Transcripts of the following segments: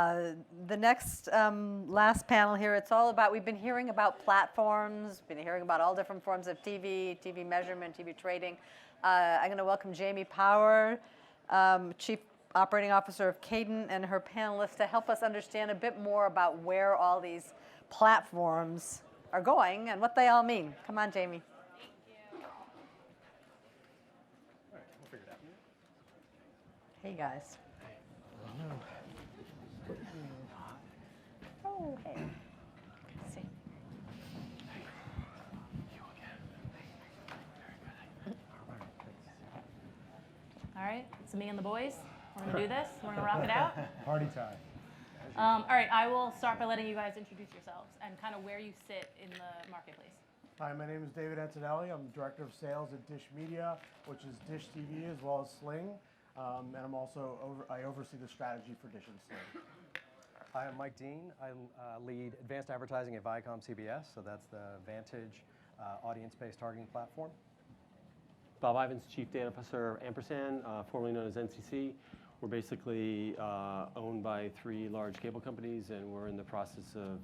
The next last panel here, it's all about, we've been hearing about platforms, been hearing about all different forms of TV measurement, TV trading. I'm going to welcome Jamie Power, Chief Operating Officer of Cadent, and her panelists to help us understand a bit more about where all these platforms are going and what they all mean. Come on, Jamie. Thank you. All right, we'll figure it out. Hey, guys. Oh, hey. See. All right, it's me and the boys. We're going to do this. We're going to rock it out. Party time. All right, I will start by letting you guys introduce yourselves and kind of where you sit in the marketplace. Hi, my name is David Antonelli. I'm Director of Sales at Dish Media, which is Dish TV as well as Sling. And I'm also I oversee the strategy for Dish and Sling. Hi, I'm Mike Dean. I lead advanced advertising at ViacomCBS, so that's the Vantage audience-based targeting platform. Bob Ivins, Chief Data Officer of Ampersand, formerly known as NCC. We're basically owned by 3 large cable companies, and we're in the process of,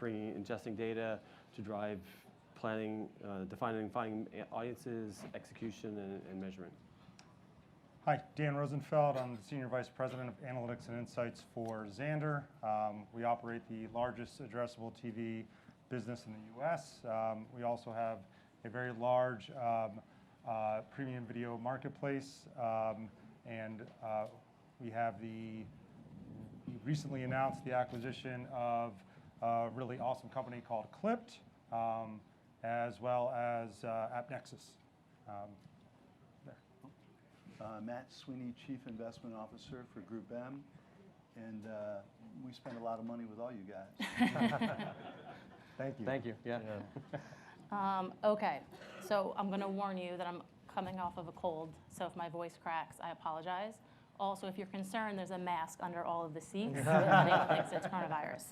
ingesting data to drive planning, defining and finding audiences, execution, and measurement. Hi, Dan Rosenfeld. I'm the Senior Vice President of Analytics and Insights for Xandr. We operate the largest addressable TV business in the US. We also have a very large premium video marketplace, and we have we recently announced the acquisition of a really awesome company called Clipped, as well as AppNexus. Matt Sweeney, Chief Investment Officer for GroupM, and we spend a lot of money with all you guys. Thank you. Thank you. Yeah. Okay, so I'm going to warn you that I'm coming off of a cold, so if my voice cracks, I apologize. Also, if you're concerned, there's a mask under all of the seats. Anyone thinks it's coronavirus.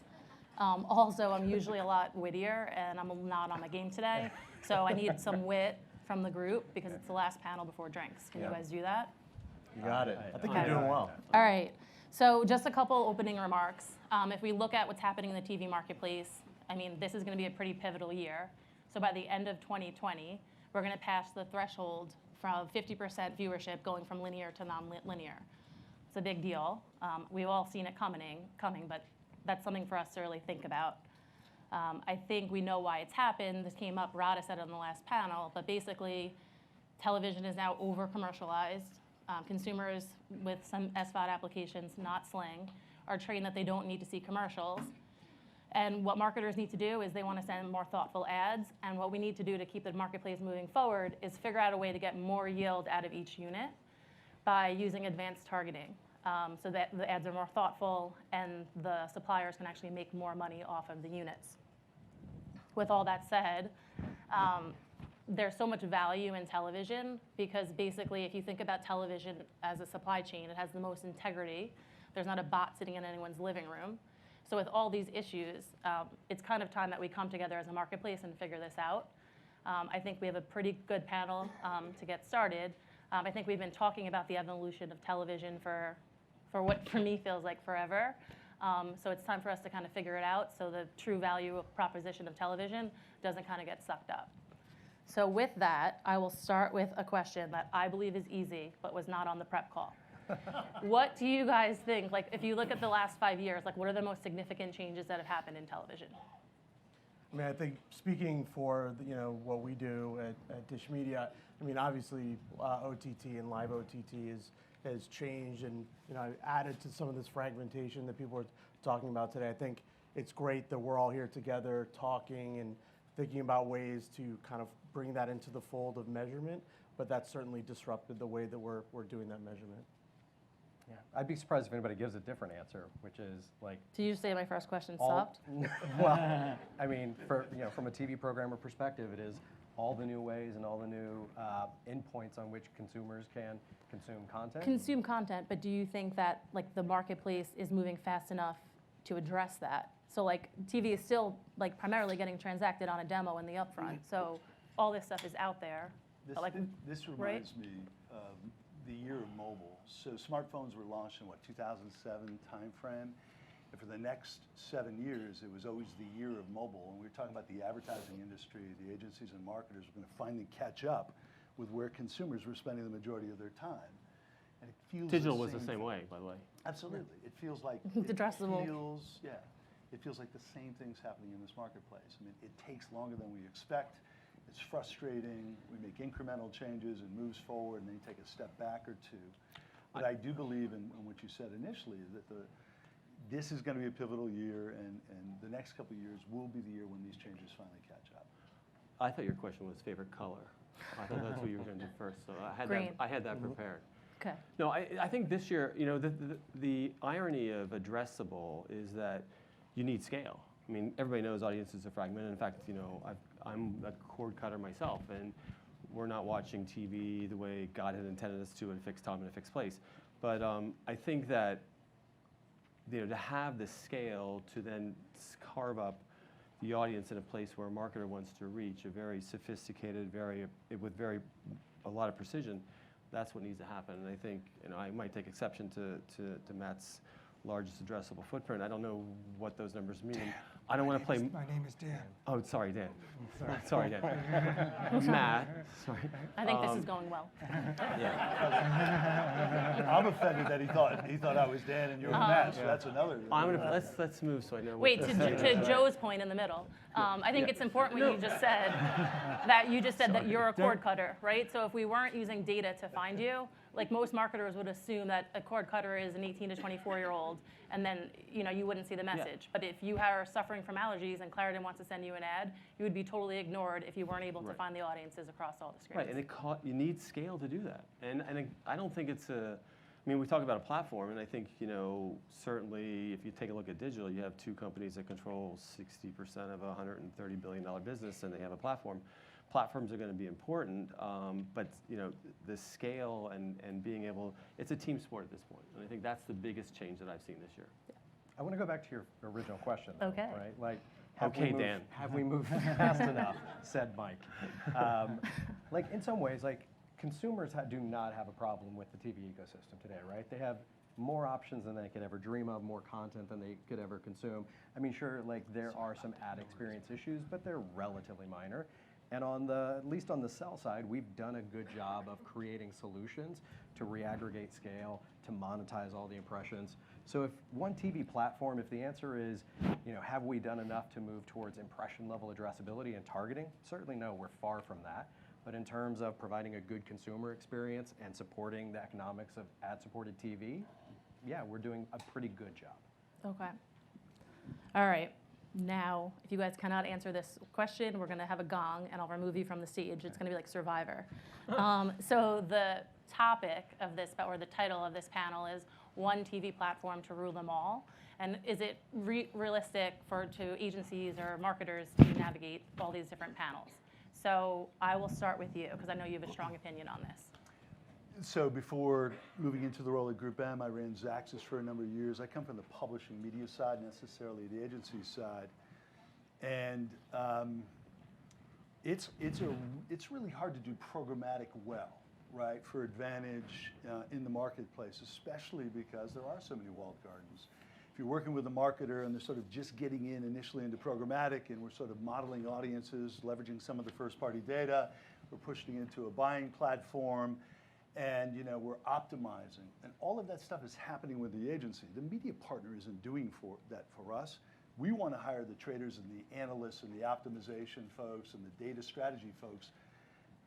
Also, I'm usually a lot wittier, and I'm not on my game today, so I need some wit from the group because it's the last panel before drinks. Can you guys do that? You got it. I think Okay. you're doing well. All right. So just a couple opening remarks. If we look at what's happening in the TV marketplace, I mean, this is going to be a pretty pivotal year. So by the end of 2020, we're going to pass the threshold from 50% viewership going from linear to non-linear. It's a big deal. We've all seen it coming, but that's something for us to really think about. I think we know why it's happened. This came up, Rada said it on the last panel, but basically television is now over-commercialized. Consumers with some SVOD applications, not Sling, are trained that they don't need to see commercials. And what marketers need to do is they want to send more thoughtful ads. And what we need to do to keep the marketplace moving forward is figure out a way to get more yield out of each unit by using advanced targeting. So that the ads are more thoughtful and the suppliers can actually make more money off of the units. With all that said, there's so much value in television because basically if you think about television as a supply chain, it has the most integrity. There's not a bot sitting in anyone's living room. So with all these issues, it's kind of time that we come together as a marketplace and figure this out. I think we have a pretty good panel to get started. I think we've been talking about the evolution of television for what for me feels like forever. So it's time for us to kind of figure it out so the true value proposition of television doesn't kind of get sucked up. So with that, I will start with a question that I believe is easy but was not on the prep call. What do you guys think? Like, if you look at the last 5 years, like, what are the most significant changes that have happened in television? I mean, I think speaking for what we do at Dish Media, I mean, obviously OTT and live OTT has changed and added to some of this fragmentation that people are talking about today. I think it's great that we're all here together talking and thinking about ways to kind of bring that into the fold of measurement, but that's certainly disrupted the way that we're doing that measurement. Yeah. I'd be surprised if anybody gives a different answer, which is like. Did you say my first question sucked? Well, I mean, from a TV programmer perspective, it is all the new ways and all the new endpoints on which consumers can consume content. Consume content, but do you think that like the marketplace is moving fast enough to address that? So like TV is still like primarily getting transacted on a demo in the upfront. So all this stuff is out there. This but, like, reminds me of the year of mobile. So smartphones were launched in, what, 2007 timeframe? And for the next 7 years, it was always the year of mobile. And we were talking about the advertising industry, the agencies and marketers were going to finally catch up with where consumers were spending the majority of their time. And it feels Digital was the same way, by the way. Absolutely. It feels like Addressable. It feels like the same thing's happening in this marketplace. I mean, it takes longer than we expect. It's frustrating. We make incremental changes and moves forward, and then you take a step back or two. But I do believe in what you said initially, that this is going to be a pivotal year, and the next couple of years will be the year when these changes finally catch up. I thought your question was favorite color. I thought that's what you were going to do first, so I had that prepared. Okay. No, I think this year, you know, the irony of addressable is that you need scale. I mean, everybody knows audiences are fragmented. In fact, you know, I'm a cord cutter myself, and we're not watching TV the way God had intended us to at a fixed time and a fixed place. But I think that, you know, to have the scale to then carve up the audience in a place where a marketer wants to reach a very sophisticated, with a lot of precision, that's what needs to happen. And I think, you know, I might take exception to Matt's largest addressable footprint. I don't know what those numbers mean. I don't want to play. My name is Dan. Oh, sorry, Dan. Sorry, Dan. Matt, sorry. I think this is going well. Yeah. I'm offended that he thought I was Dan and you're Matt, so that's another. Let's move so I know. Wait, to Joe's point in the middle, I think it's important what you just said, that you're a cord cutter, right? So if we weren't using data to find you, like most marketers would assume that a cord cutter is an 18 to 24-year-old, and then you wouldn't see the message. But if you are suffering from allergies and Clarendon wants to send you an ad, you would be totally ignored if you weren't able to find the audiences across all the screens. Right, and you need scale to do that. And I don't think it's I mean, we talk about a platform, and I think, you know, certainly if you take a look at digital, you have two companies that control 60% of a $130 billion business, and they have a platform. Platforms are going to be important, but, you know, the scale and being able, it's a team sport at this point. And I think that's the biggest change that I've seen this year. I want to go back to your original question, though, Okay. right? Like, Dan. Have we moved fast enough? Said Mike. Like, in some ways, like, consumers do not have a problem with the TV ecosystem today, right? They have more options than they could ever dream of, more content than they could ever consume. I mean, sure, like, there are some ad experience issues, but they're relatively minor. And at least on the sell side, we've done a good job of creating solutions to reaggregate scale, to monetize all the impressions. So if one TV platform, if the answer is, you know, have we done enough to move towards impression level addressability and targeting? Certainly no, we're far from that. But in terms of providing a good consumer experience and supporting the economics of ad-supported TV, yeah, we're doing a pretty good job. Okay. All right. Now, if you guys cannot answer this question, we're going to have a gong, and I'll remove you from the stage. It's going to be like Survivor. So the topic of this, or the title of this panel is One TV Platform to Rule Them All. And is it realistic to agencies or marketers to navigate all these different panels? So I will start with you, because I know you have a strong opinion on this. So before moving into the role at GroupM, I ran Xaxis for a number of years. I come from the publishing media side, necessarily the agency side. And it's really hard to do programmatic well, right, for advantage in the marketplace, especially because there are so many walled gardens. If you're working with a marketer and they're sort of just getting in initially into programmatic, and we're sort of modeling audiences, leveraging some of the first-party data, we're pushing into a buying platform, and we're optimizing. And all of that stuff is happening with the agency. The media partner isn't doing that for us. We want to hire the traders and the analysts and the optimization folks and the data strategy folks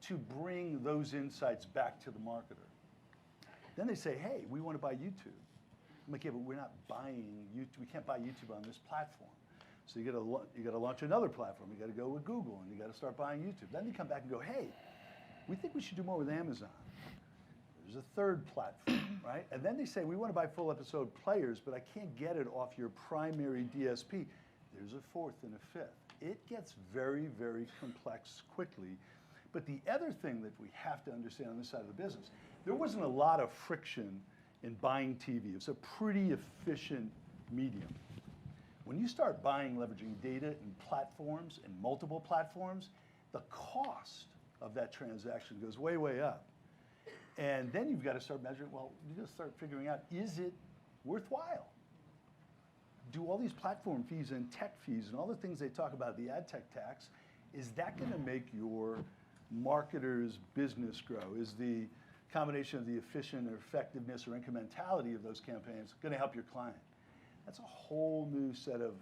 to bring those insights back to the marketer. Then they say, hey, we want to buy YouTube. I'm like, yeah, but we're not buying YouTube. We can't buy YouTube on this platform. So you got to launch another platform. You got to go with Google, and you got to start buying YouTube. Then they come back and go, hey, we think we should do more with Amazon. There's a third platform, right? And then they say, we want to buy full episode players, but I can't get it off your primary DSP. There's a fourth and a fifth. It gets very, very complex quickly. But the other thing that we have to understand on this side of the business, there wasn't a lot of friction in buying TV. It's a pretty efficient medium. When you start buying, leveraging data and platforms and multiple platforms, the cost of that transaction goes way, way up. And then you've got to start measuring, well, you got to start figuring out, is it worthwhile? Do all these platform fees and tech fees and all the things they talk about, the ad tech tax, is that going to make your marketer's business grow? Is the combination of the efficient or effectiveness or incrementality of those campaigns going to help your client? That's a whole new set of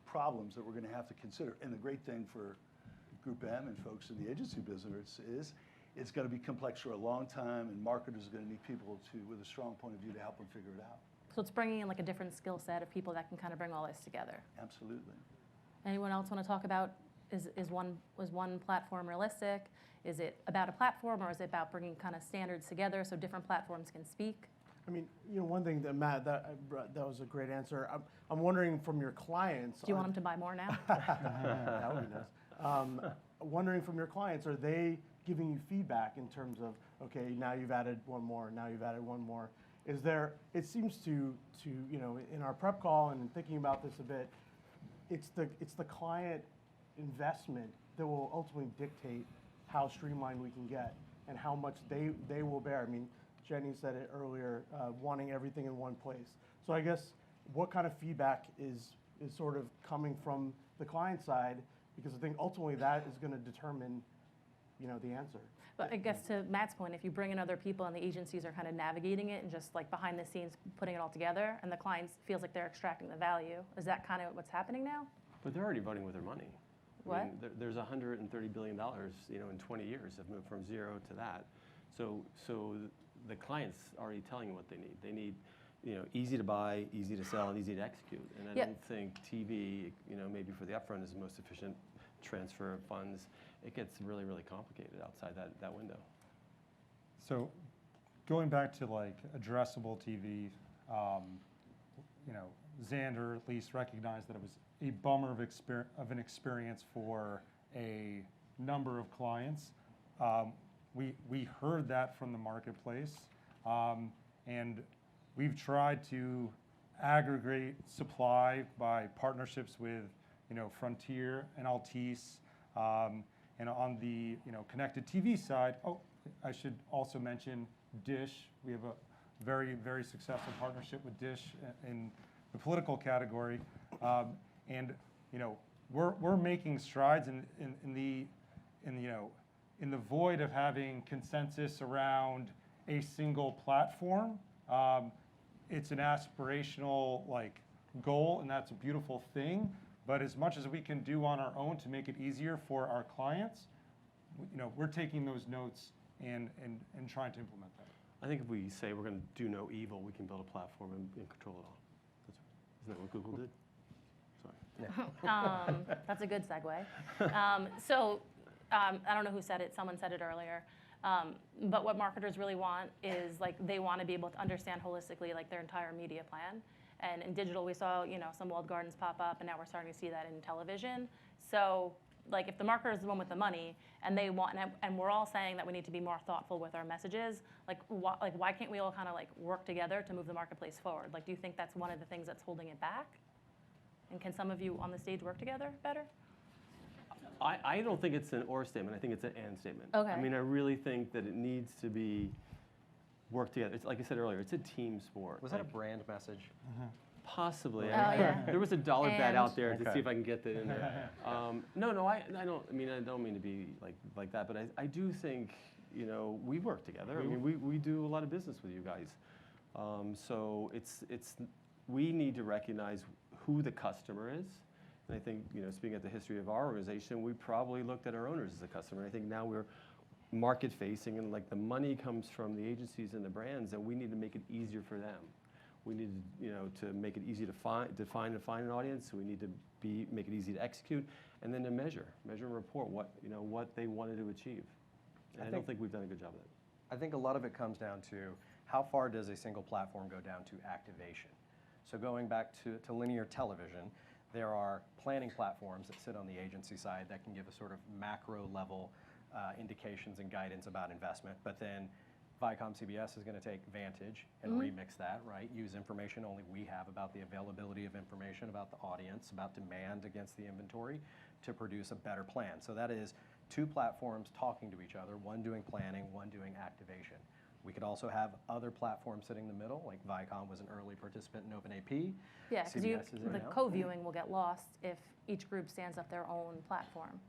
problems that we're going to have to consider. And the great thing for GroupM and folks in the agency business is it's going to be complex for a long time, and marketers are going to need people with a strong point of view to help them figure it out. So it's bringing in like a different skill set of people that can kind of bring all this together. Absolutely. Anyone else want to talk about, was one platform realistic? Is it about a platform, or is it about bringing kind of standards together so different platforms can speak? I mean, one thing that Matt, that was a great answer. I'm wondering from your clients. Do you want them to buy more now? That would be nice. Wondering from your clients, are they giving you feedback in terms of, okay, now you've added one more, now you've added one more? Is there? It seems to in our prep call and thinking about this a bit, it's the client investment that will ultimately dictate how streamlined we can get and how much they will bear. I mean, Jenny said it earlier, wanting everything in one place. So I guess what kind of feedback is sort of coming from the client side? Because I think ultimately that is going to determine, the answer. But I guess to Matt's point, if you bring in other people and the agencies are kind of navigating it and just like behind the scenes putting it all together, and the client feels like they're extracting the value, is that kind of what's happening now? But they're already voting with their money. What? I mean, there's $130 billion, in 20 years have moved from zero to that. So the client's already telling you what they need. They need, easy to buy, easy to sell, and easy to execute. And I don't think TV, maybe for the upfront is the most efficient transfer of funds. It gets really, really complicated outside that window. So going back to like addressable TV, Xandr at least recognized that it was a bummer of an experience for a number of clients. We heard that from the marketplace, and we've tried to aggregate supply by partnerships with Frontier and Altice, and on the connected TV side, I should also mention Dish. We have a very, very successful partnership with Dish in the political category, and we're making strides in the void of having consensus around a single platform. It's an aspirational goal, and that's a beautiful thing. But as much as we can do on our own to make it easier for our clients, we're taking those notes and trying to implement that. I think if we say we're going to do no evil, we can build a platform and control it all. Isn't that what Google did? Sorry. That's a good segue. So I don't know who said it. Someone said it earlier. But what marketers really want is they want to be able to understand holistically their entire media plan. And in digital, we saw some walled gardens pop up, and now we're starting to see that in television. So if the marketer is the one with the money, and they want, and we're all saying that we need to be more thoughtful with our messages, why can't we all kind of work together to move the marketplace forward? Do you think that's one of the things that's holding it back? And can some of you on the stage work together better? I don't think it's an or statement. I think it's an and statement. Okay. I mean, I really think that it needs to be work together. It's like I said earlier, it's a team sport. Was that a brand message? Possibly. Yeah. There was a dollar bet out there to Okay. see if I can get that in there. No, I don't. I mean, I don't mean to be like that, but I do think we work together. I mean, we do a lot of business with you guys. So we need to recognize who the customer is. And I think speaking at the history of our organization, we probably looked at our owners as a customer. I think now we're market facing, and the money comes from the agencies and the brands, and we need to make it easier for them. We need to make it easy to find and find an audience. We need to make it easy to execute, and then to measure and report what they wanted to achieve. And I don't think we've done a good job of that. I think a lot of it comes down to how far does a single platform go down to activation. So going back to linear television, there are planning platforms that sit on the agency side that can give a sort of macro level indications and guidance about investment, but then ViacomCBS is going to take Vantage and remix that, right? Use information only we have about the availability of information, about the audience, about demand against the inventory to produce a better plan. So that is two platforms talking to each other, one doing planning, one doing activation. We could also have other platforms sitting in the middle, like Viacom was an early participant in OpenAP. Yeah, because CBS is in the now. co-viewing will get lost if each group stands up their own platform.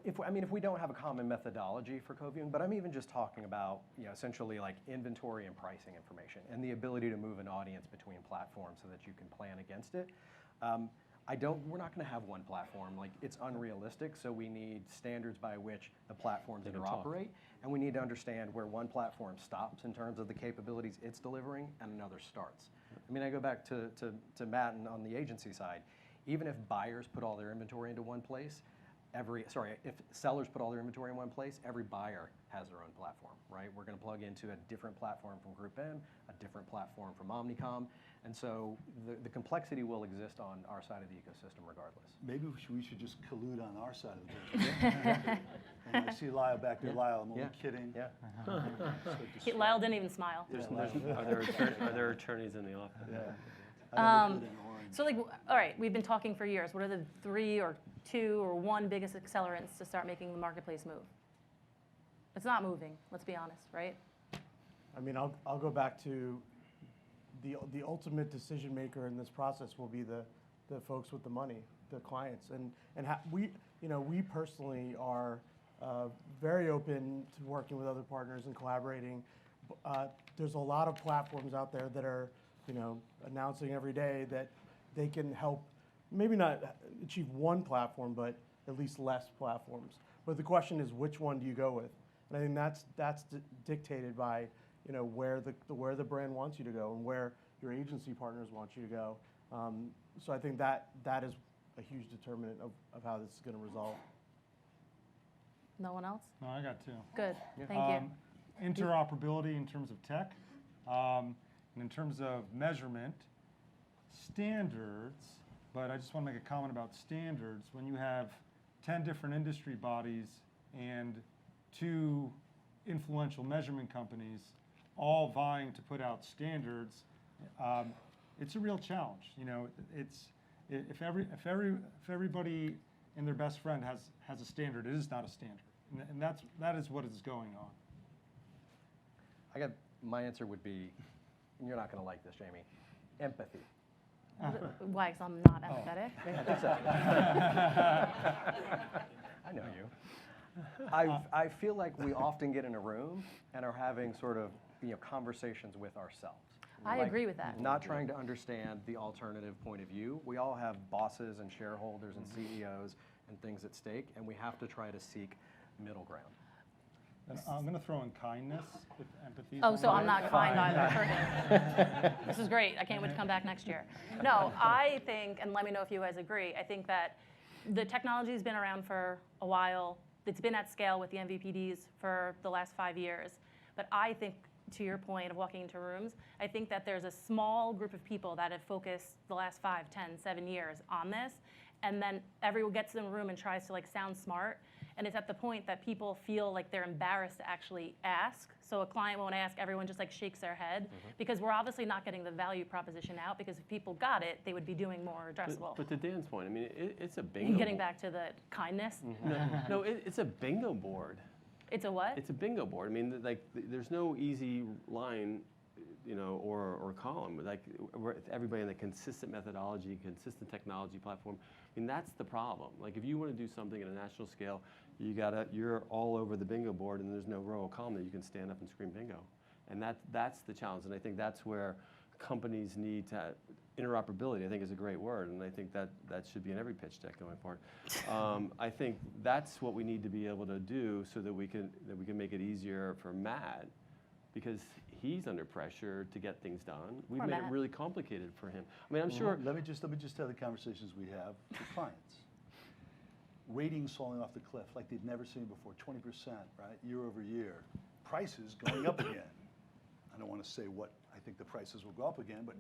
If we don't have a common methodology for co-viewing, but I'm even just talking about, essentially like inventory and pricing information and the ability to move an audience between platforms so that you can plan against it. We're not going to have one platform. Like, it's unrealistic, so we need standards by which the platforms interoperate, and we need to understand where one platform stops in terms of the capabilities it's delivering and another starts. I go back to Matt and on the agency side. Even if buyers put all their inventory into one place, if sellers put all their inventory in one place, every buyer has their own platform, right? We're going to plug into a different platform from GroupM, a different platform from Omnicom, and so the complexity will exist on our side of the ecosystem regardless. Maybe we should just collude on our side of the business. And I see Lyle back there. Lyle, I'm only kidding. Yeah. Lyle didn't even smile. Are there attorneys in the office? Yeah. So all right, we've been talking for years. What are the 3 or 2 or 1 biggest accelerants to start making the marketplace move? It's not moving, let's be honest, right? I'll go back to the ultimate decision maker in this process will be the folks with the money, the clients, and we personally are very open to working with other partners and collaborating. There's a lot of platforms out there that are announcing every day that they can help, maybe not achieve one platform, but at least less platforms. But the question is, which one do you go with? And I think that's dictated by where the brand wants you to go and where your agency partners want you to go. So I think that is a huge determinant of how this is going to resolve. No one else? No, I got 2. Good, thank you. Interoperability in terms of tech, and in terms of measurement, standards, but I just want to make a comment about standards. When you have 10 different industry bodies and 2 influential measurement companies all vying to put out standards, it's a real challenge. If everybody and their best friend has a standard, it is not a standard, and that is what is going on. My answer would be, and you're not going to like this, Jamie, empathy. Why? Because I'm not empathetic? I know you. I feel like we often get in a room and are having sort of conversations with ourselves. I agree with that. Not trying to understand the alternative point of view. We all have bosses and shareholders and CEOs and things at stake, and we have to try to seek middle ground. And I'm going to throw in kindness, if empathy. Oh, so I'm not kind either. This is great. I can't wait to come back next year. No, I think, and let me know if you guys agree, I think that the technology has been around for a while. It's been at scale with the MVPDs for the last 5 years. But I think, to your point of walking into rooms, I think that there's a small group of people that have focused the last 5, 10, 7 years on this. And then everyone gets in the room and tries to sound smart. And it's at the point that people feel like they're embarrassed to actually ask. So a client won't ask, everyone just shakes their head. Because we're obviously not getting the value proposition out, because if people got it, they would be doing more addressable. But to Dan's point, it's a bingo Getting board. back to the kindness. No, it's a bingo board. It's a what? It's a bingo board. There's no easy line, or column. Everybody in the consistent methodology, consistent technology platform. That's the problem. If you want to do something at a national scale, you're all over the bingo board, and there's no row or column that you can stand up and scream bingo. And that's the challenge. And I think that's where companies need to. Interoperability, I think, is a great word, and I think that should be in every pitch deck going forward. I think that's what we need to be able to do so that we can make it easier for Matt, because he's under pressure to get things done. We've made it really complicated for him. I'm sure. Let me just tell the conversations we have with clients. Ratings falling off the cliff like they've never seen before, 20%, right, year over year. Prices going up again. I don't want to say what I think the prices will go up again, but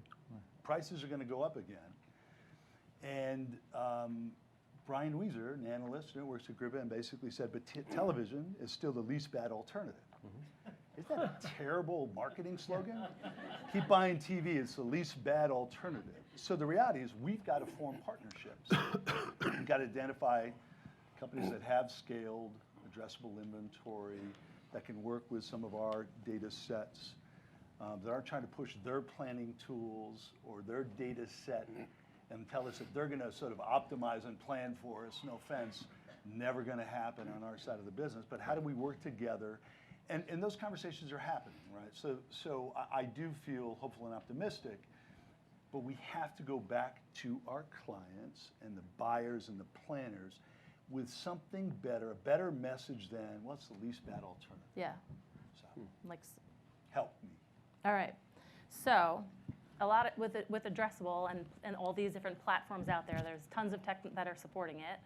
prices are going to go up again. And Brian Weiser, an analyst who works at GroupM, basically said, but television is still the least bad alternative. Isn't that a terrible marketing slogan? Keep buying TV, it's the least bad alternative. So the reality is we've got to form partnerships. We've got to identify companies that have scaled addressable inventory, that can work with some of our data sets, that aren't trying to push their planning tools or their data set and tell us that they're going to sort of optimize and plan for us. No offense, never going to happen on our side of the business. But how do we work together? And those conversations are happening, right? So I do feel hopeful and optimistic, but we have to go back to our clients and the buyers and the planners with something better, a better message than what's the least bad alternative. Yeah. So, Like, help me. all right. So a lot of, with Addressable and all these different platforms out there, there's tons of tech that are supporting it.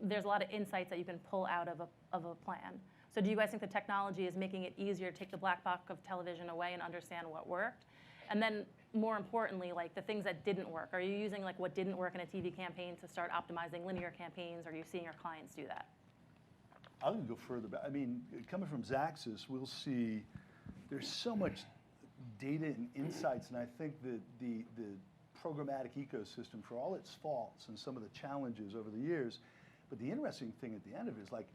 There's a lot of insights that you can pull out of a plan. So do you guys think the technology is making it easier to take the black box of television away and understand what worked? And then more importantly, like the things that didn't work, are you using like what didn't work in a TV campaign to start optimizing linear campaigns? Or are you seeing your clients do that? I'm going to go further back. I mean, coming from Xaxis, we'll see there's so much data and insights, and I think that the programmatic ecosystem, for all its faults and some of the challenges over the years, but the interesting thing at the end of it is like,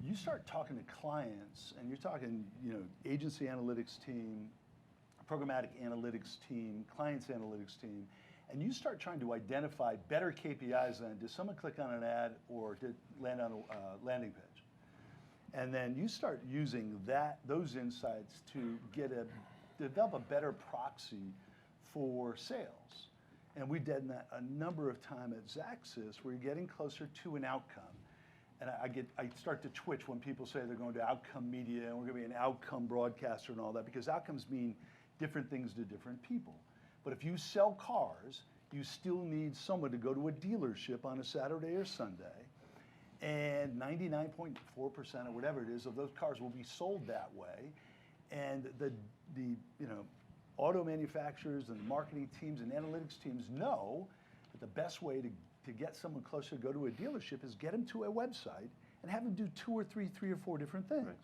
you start talking to clients, and you're talking, agency analytics team, programmatic analytics team, clients analytics team, and you start trying to identify better KPIs than did someone click on an ad or did land on a landing page. And then you start using those insights to develop a better proxy for sales. And we've done that a number of times at Xaxis, where you're getting closer to an outcome. And I start to twitch when people say they're going to outcome media and we're going to be an outcome broadcaster and all that, because outcomes mean different things to different people. But if you sell cars, you still need someone to go to a dealership on a Saturday or Sunday, and 99.4% or whatever it is of those cars will be sold that way. And the auto manufacturers and marketing teams and analytics teams know that the best way to get someone closer to go to a dealership is get them to a website and have them do three or four different things. Right.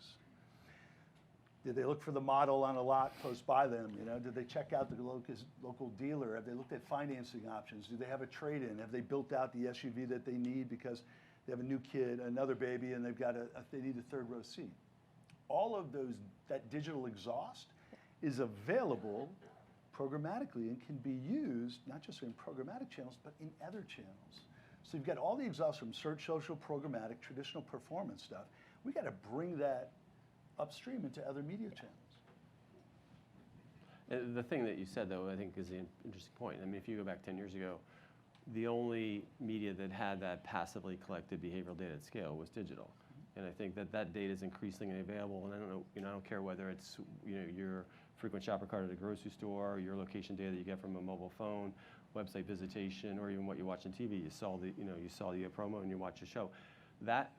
Did they look for the model on a lot close by them? Did they check out the local dealer? Have they looked at financing options? Do they have a trade-in? Have they built out the SUV that they need because they have a new kid, another baby, and they need a third row seat? All of that digital exhaust is available programmatically and can be used not just in programmatic channels, but in other channels. So you've got all the exhaust from search, social, programmatic, traditional performance stuff. We got to bring that upstream into other media channels. The thing that you said, though, I think is an interesting point. I mean, if you go back 10 years ago, the only media that had that passively collected behavioral data at scale was digital. And I think that data is increasingly available. And I don't know, I don't care whether it's your frequent shopper card at a grocery store, your location data that you get from a mobile phone, website visitation, or even what you watch on TV. You saw the promo and you watch a show. That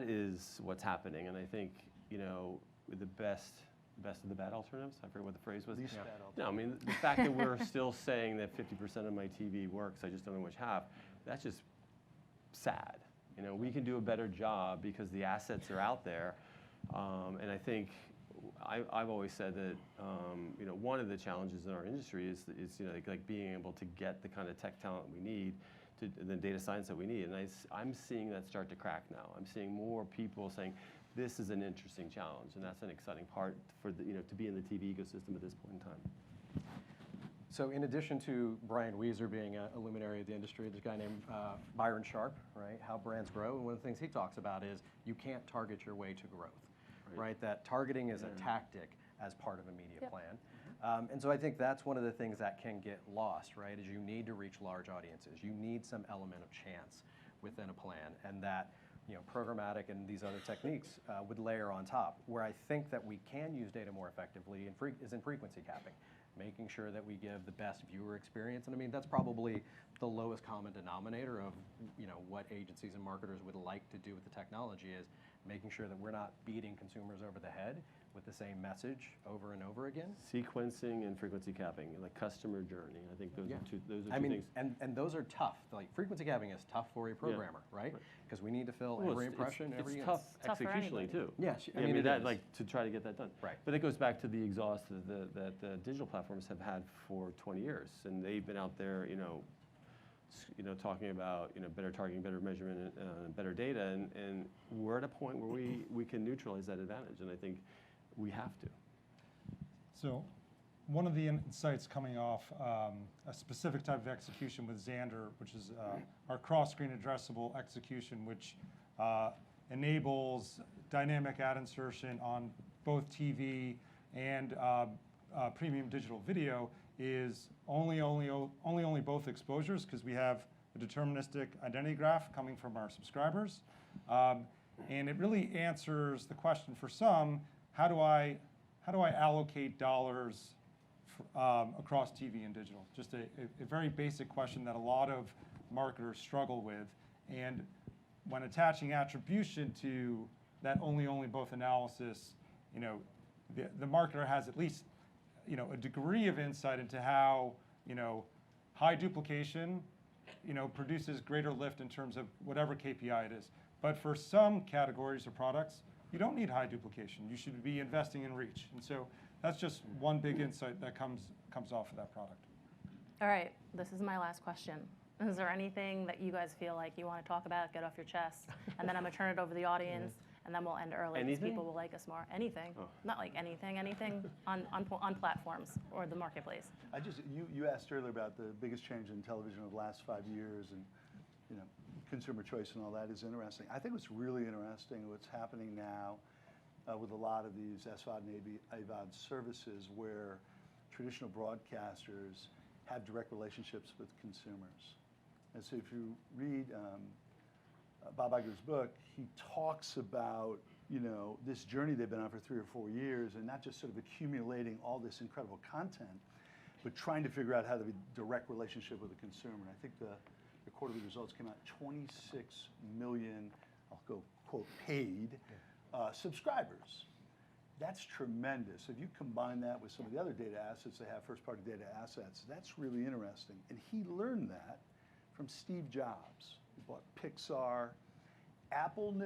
is what's happening. And I think with the best of the bad alternatives. I forget what the phrase was. Least bad alternatives. No, I mean the fact that we're still saying that 50% of my TV works, I just don't know which half. That's just sad. We can do a better job because the assets are out there, and I think I've always said that one of the challenges in our industry is like being able to get the kind of tech talent we need, the data science that we need, and I'm seeing that start to crack now. I'm seeing more people saying this is an interesting challenge, and that's an exciting part for to be in the TV ecosystem at this point in time. So in addition to Brian Weiser being a luminary of the industry, there's a guy named Byron Sharp, right? How brands grow. And one of the things he talks about is you can't target your way to growth, right? That targeting is a tactic as part of a media plan. And so I think that's one of the things that can get lost, right? Is you need to reach large audiences. You need some element of chance within a plan, and that programmatic and these other techniques would layer on top. Where I think that we can use data more effectively is in frequency capping. Making sure that we give the best viewer experience. And I mean, that's probably the lowest common denominator of what agencies and marketers would like to do with the technology, is making sure that we're not beating consumers over the head with the same message over and over again. Sequencing and frequency capping, like customer journey. I think those are two things. And those are tough. Like frequency capping is tough for a programmer, right? Because we need to fill every impression, every. It's tough executionally too. Yes, I mean that to try to get that done. Right. But it goes back to the exhaust that the digital platforms have had for 20 years, and they've been out there, talking about better targeting, better measurement, better data, and we're at a point where we can neutralize that advantage, and I think we have to. So one of the insights coming off a specific type of execution with Xandr, which is our cross-screen addressable execution, which enables dynamic ad insertion on both TV and premium digital video, is only both exposures, because we have a deterministic identity graph coming from our subscribers. And it really answers the question for some, how do I allocate dollars across TV and digital? Just a very basic question that a lot of marketers struggle with. And when attaching attribution to that only both analysis, the marketer has at least a degree of insight into how high duplication produces greater lift in terms of whatever KPI it is. But for some categories or products, you don't need high duplication. You should be investing in reach. And so that's just one big insight that comes off of that product. All right, this is my last question. Is there anything that you guys feel like you want to talk about, get off your chest? And then I'm going to turn it over to the audience, and then we'll end early because people will like us more. Anything. Oh. Not like anything on platforms or the marketplace. You asked earlier about the biggest change in television of the last 5 years, and consumer choice and all that is interesting. I think what's really interesting, what's happening now with a lot of these SVOD and AVOD services, where traditional broadcasters have direct relationships with consumers. And so if you read Bob Iger's book, he talks about this journey they've been on for 3 or 4 years, and not just sort of accumulating all this incredible content, but trying to figure out how to be direct relationship with the consumer. And I think the quarterly results came out 26 million, I'll go quote, paid subscribers. That's tremendous. If you combine that with some of the other data assets they have, first-party data assets, that's really interesting. And he learned that from Steve Jobs. He bought Pixar. Apple in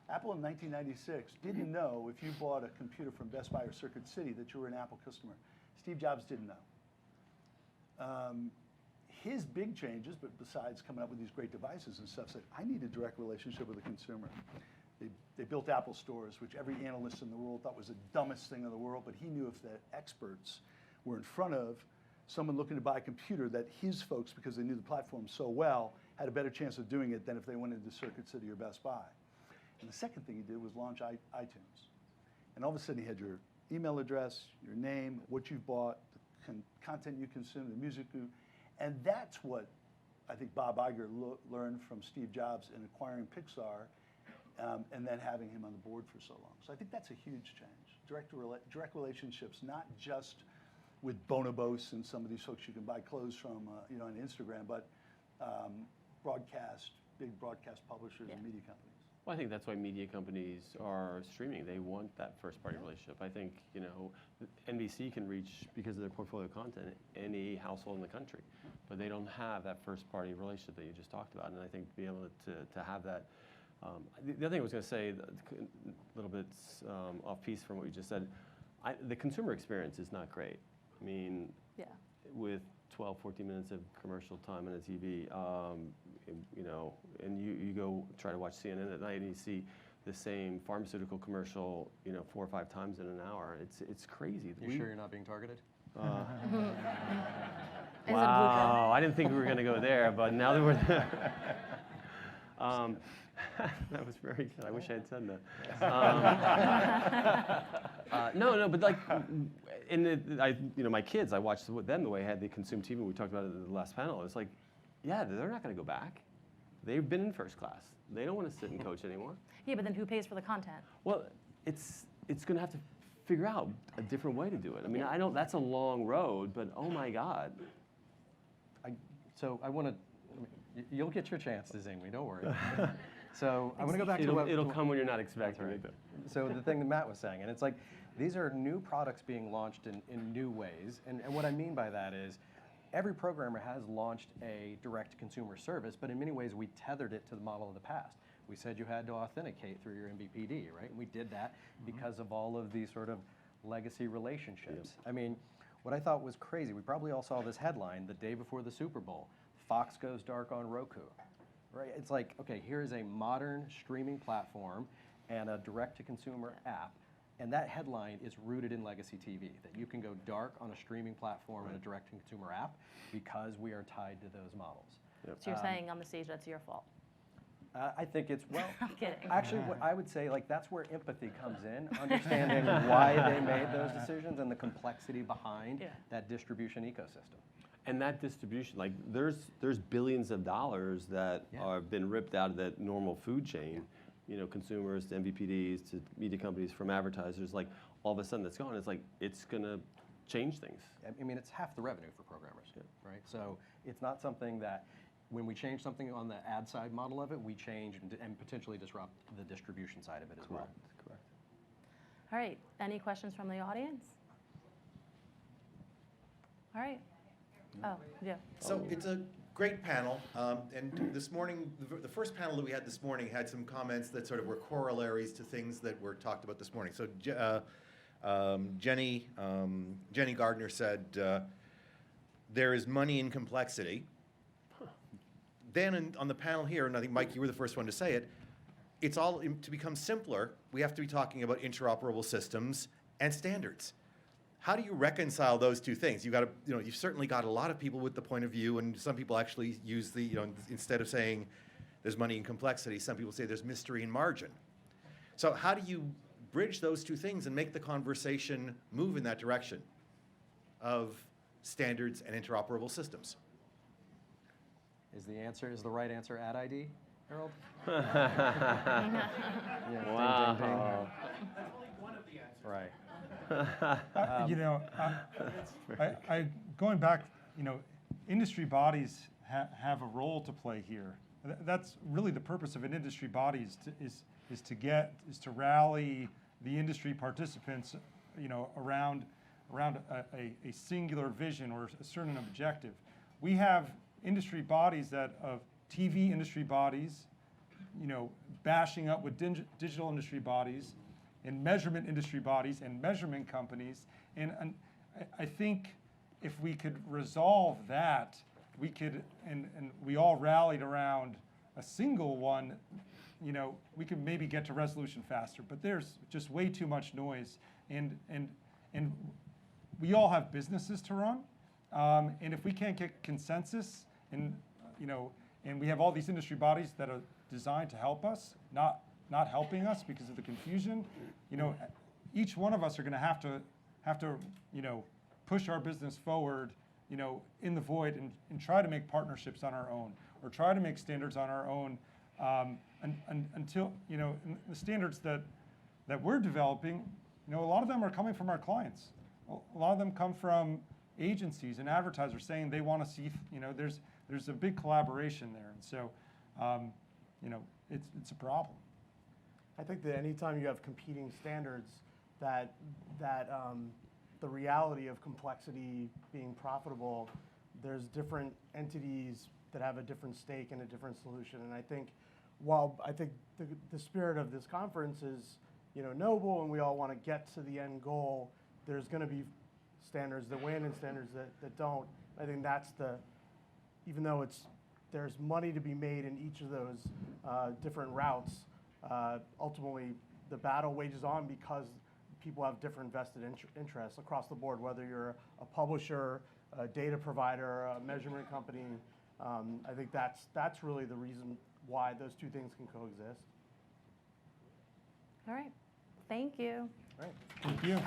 1996 didn't know if you bought a computer from Best Buy or Circuit City that you were an Apple customer. Steve Jobs didn't know. His big changes, but besides coming up with these great devices and stuff, said, I need a direct relationship with the consumer. They built Apple stores, which every analyst in the world thought was the dumbest thing in the world, but he knew if the experts were in front of someone looking to buy a computer, that his folks, because they knew the platform so well, had a better chance of doing it than if they went into Circuit City or Best Buy. And the second thing he did was launch iTunes. And all of a sudden he had your email address, your name, what you've bought, the content you consume, the music you, and that's what I think Bob Iger learned from Steve Jobs in acquiring Pixar, and then having him on the board for so long. So I think that's a huge change. Direct relationships, not just with Bonobos and some of these folks you can buy clothes from on Instagram, but big broadcast publishers and media companies. Well, I think that's why media companies are streaming. They want that first-party relationship. I think NBC can reach, because of their portfolio content, any household in the country, but they don't have that first-party relationship that you just talked about. And I think to be able to have that. The other thing I was going to say, a little bit off-piece from what you just said, the consumer experience is not great. I mean, with 12, 14 minutes of commercial time on a TV, and you go try to watch CNN at night and you see the same pharmaceutical commercial, 4 or 5 times in an hour. It's crazy. You sure you're not being targeted? Wow, I didn't think we were going to go there, but now that we're there. That was very good. I wish I had said that. No, but like, my kids, I watched them the way I had they consume TV. We talked about it in the last panel. It's like, yeah, they're not going to go back. They've been in first class. They don't want to sit and coach anymore. Yeah, but then who pays for the content? Well, it's going to have to figure out a different way to do it. I mean, I know that's a long road, but oh my God. So I want to. You'll get your chances, Amy. Don't worry. So I want to go back to what it'll come when you're not expecting it. So the thing that Matt was saying, and it's like these are new products being launched in new ways, and what I mean by that is every programmer has launched a direct consumer service, but in many ways we tethered it to the model of the past. We said you had to authenticate through your MVPD, right? And we did that because of all of these sort of legacy relationships. I mean, what I thought was crazy, we probably all saw this headline the day before the Super Bowl. Fox goes dark on Roku, right? It's like, okay, here is a modern streaming platform and a direct-to-consumer app, and that headline is rooted in legacy TV, that you can go dark on a streaming platform and a direct-to-consumer app because we are tied to those models. So you're saying on the stage that's your fault? I think it's, well, I'm kidding. actually, what I would say, like, that's where empathy comes in, understanding why they made those decisions and the complexity behind that distribution ecosystem. And that distribution, like there's billions of dollars that have been ripped out of that normal food chain, you know, consumers to MVPDs to media companies from advertisers, like all of a sudden it's gone. It's like, it's gonna change things. I mean, it's half the revenue for programmers, right? So it's not something that, when we change something on the ad side model of it, we change and potentially disrupt the distribution side of it as well. Correct. All right, any questions from the audience? All right. Oh, yeah. So it's a great panel, and this morning, the first panel that we had this morning had some comments that sort of were corollaries to things that were talked about this morning. So Jenny Gardner said, there is money in complexity. Then on the panel here, and I think, Mike, you were the first one to say it, it's all, to become simpler, we have to be talking about interoperable systems and standards. How do you reconcile those two things? You've got to, you know, you've certainly got a lot of people with the point of view, and some people actually use the, you know, instead of saying there's money in complexity, some people say there's mystery in margin. So how do you bridge those two things and make the conversation move in that direction of standards and interoperable systems? Is the right answer ad ID, Harold? Wow. Ding, ding, ding. That's only one of the answers. Right. You know, going back, you know, industry bodies have a role to play here. That's really the purpose of an industry body is to rally the industry participants, you know, around a singular vision or a certain objective. We have industry bodies of TV industry bodies, you know, bashing up with digital industry bodies and measurement industry bodies and measurement companies. And I think if we could resolve that, we could, and we all rallied around a single one, you know, we could maybe get to resolution faster. But there's just way too much noise, and we all have businesses to run. And if we can't get consensus, and you know, and we have all these industry bodies that are designed to help us, not helping us because of the confusion, you know, each one of us are going to have to you know, push our business forward, you know, in the void, and try to make partnerships on our own, or try to make standards on our own, until, you know, the standards that we're developing, you know, a lot of them are coming from our clients. A lot of them come from agencies and advertisers saying they want to see, you know, there's a big collaboration there, and so, you know, it's a problem. I think that anytime you have competing standards, that the reality of complexity being profitable, there's different entities that have a different stake and a different solution. And I think, while I think the spirit of this conference is, you know, noble, and we all want to get to the end goal, there's going to be standards that win and standards that don't. I think that's even though there's money to be made in each of those different routes, ultimately the battle wages on because people have different vested interests across the board, whether you're a publisher, a data provider, a measurement company. I think that's really the reason why those two things can coexist. All right, thank you. Right. Thank you.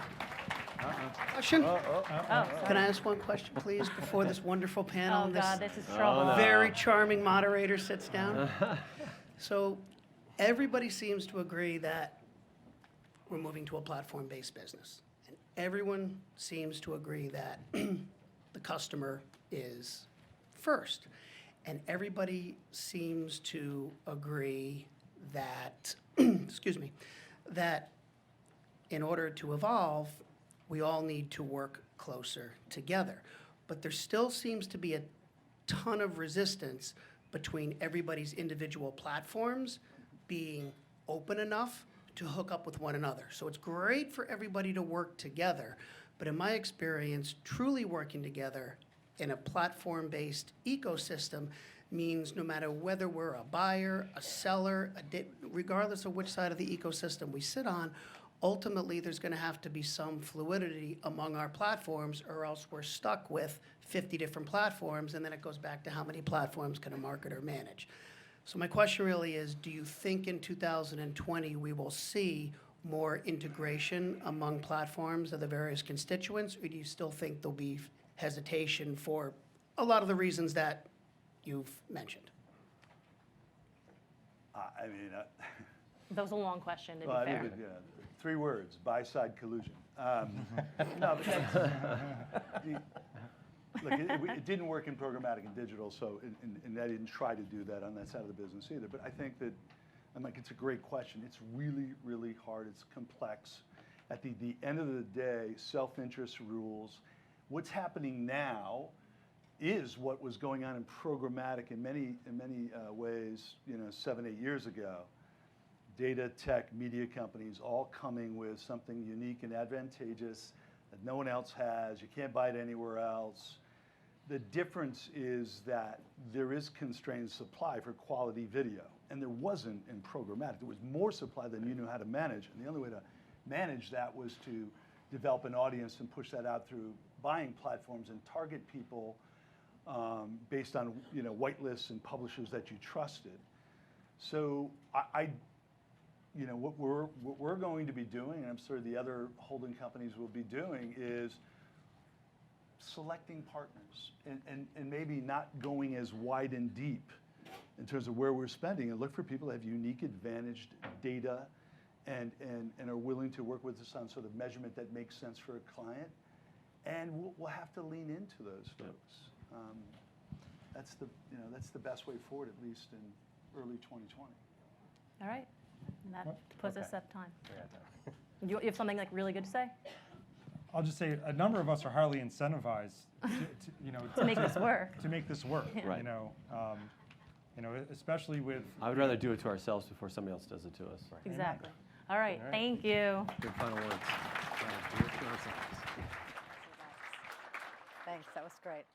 Question? Oh, Can I ask one question, please, before this wonderful panel? Oh and God, this is trouble. no. very charming moderator sits down. So everybody seems to agree that we're moving to a platform-based business. And everyone seems to agree that the customer is first. And everybody seems to agree that, excuse me, that in order to evolve, we all need to work closer together. But there still seems to be a ton of resistance between everybody's individual platforms being open enough to hook up with one another. So it's great for everybody to work together, but in my experience, truly working together in a platform-based ecosystem means no matter whether we're a buyer, a seller, regardless of which side of the ecosystem we sit on, ultimately there's going to have to be some fluidity among our platforms, or else we're stuck with 50 different platforms, and then it goes back to how many platforms can a marketer manage. So my question really is, do you think in 2020 we will see more integration among platforms of the various constituents, or do you still think there'll be hesitation for a lot of the reasons that you've mentioned? I mean, That was a long question, to be well, I fair. mean, yeah, 3 words: buy-side collusion. No, but look, it didn't work in programmatic and digital, so and I didn't try to do that on that side of the business either. But I think that, I'm like, it's a great question. It's really, really hard. It's complex. At the end of the day, self-interest rules. What's happening now is what was going on in programmatic in many ways, 7, 8 years ago. Data, tech, media companies all coming with something unique and advantageous that no one else has. You can't buy it anywhere else. The difference is that there is constrained supply for quality video, and there wasn't in programmatic. There was more supply than you knew how to manage, and the only way to manage that was to develop an audience and push that out through buying platforms and target people based on whitelists and publishers that you trusted. So what we're going to be doing, and I'm sure the other holding companies will be doing, is selecting partners and maybe not going as wide and deep in terms of where we're spending, and look for people that have unique advantaged data and are willing to work with us on sort of measurement that makes sense for a client. And we'll have to lean into those folks. That's the best way forward, at least in early 2020. All right. And that puts us Okay. up time. You have something like really good to say? I'll just say a number of us are highly incentivized To make this work. to make this work. Right. Especially with. I would rather do it to ourselves before somebody else does it to us. Exactly. All right. All right. Thank you. Good final words. Thanks, that was great.